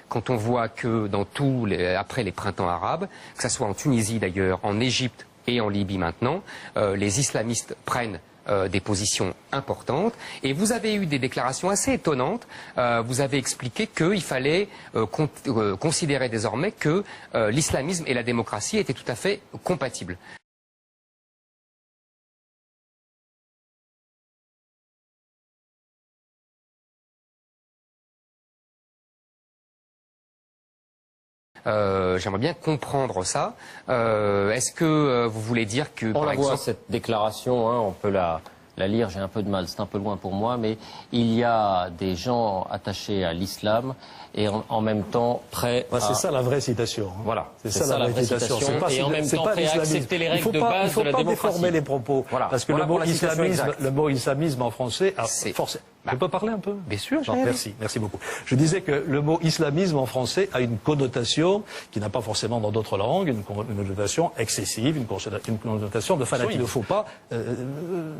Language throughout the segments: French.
quand on voit que dans après les printemps arabes, que ce soit en Tunisie d'ailleurs, en Égypte et en Libye maintenant, les islamistes prennent des positions importantes. Et vous avez eu des déclarations assez étonnantes. Vous avez expliqué qu'il fallait considérer désormais que l'islamisme et la démocratie étaient tout à fait compatibles. J'aimerais bien comprendre ça. Est-ce que vous voulez dire que, on par la voit, exemple, cette déclaration, hein, on peut la lire, j'ai un peu de mal, c'est un peu loin pour moi, mais il y a des gens attachés à l'islam et en même temps prêts à... C'est ça la vraie citation. Hein. Voilà, c'est ça la vraie citation. Et en même temps prêts à accepter les règles de base de la démocratie. Il ne faut pas déformer les propos, voilà. parce que le mot islamisme en français a forcément... Je peux parler un peu? Bien sûr. Non, merci beaucoup. Je disais que le mot islamisme en français a une connotation qui n'a pas forcément dans d'autres langues, une connotation excessive, une connotation de fanatisme. Il ne faut pas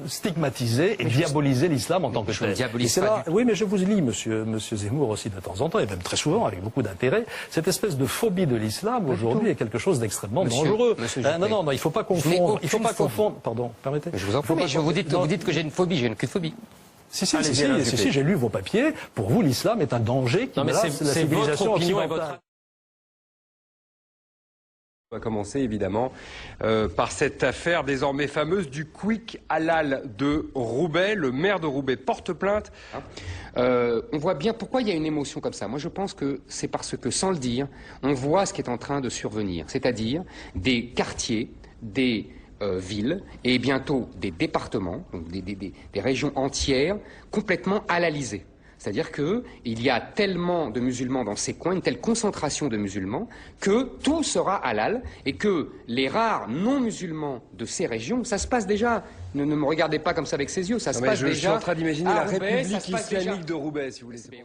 stigmatiser et diaboliser l'islam en tant que tel. Oui, mais je vous lis, monsieur Zemmour aussi de temps en temps, et même très souvent avec beaucoup d'intérêt, cette espèce de phobie de l'islam aujourd'hui est quelque chose d'extrêmement dangereux. Non, il ne faut pas confondre. Il faut pas confondre. Pardon, permettez. Je vous en prie, mais vous dites que j'ai une phobie, j'ai une phobie. Si, j'ai lu vos papiers. Pour vous, l'islam est un danger qui menace la civilisation occidentale. On va commencer évidemment par cette affaire désormais fameuse du quick halal de Roubaix. Le maire de Roubaix porte plainte. On voit bien pourquoi il y a une émotion comme ça. Moi, je pense que c'est parce que, sans le dire, on voit ce qui est en train de survenir. C'est-à-dire des quartiers, des villes et bientôt des départements, donc des régions entières complètement halalisées. C'est-à-dire qu'il y a tellement de musulmans dans ces coins, une telle concentration de musulmans, que tout sera halal et que les rares non-musulmans de ces régions, ça se passe déjà, ne me regardez pas comme ça avec ses yeux, ça se passe déjà... Je suis en train d'imaginer la Roubaix, République islamique de Roubaix, si vous voulez.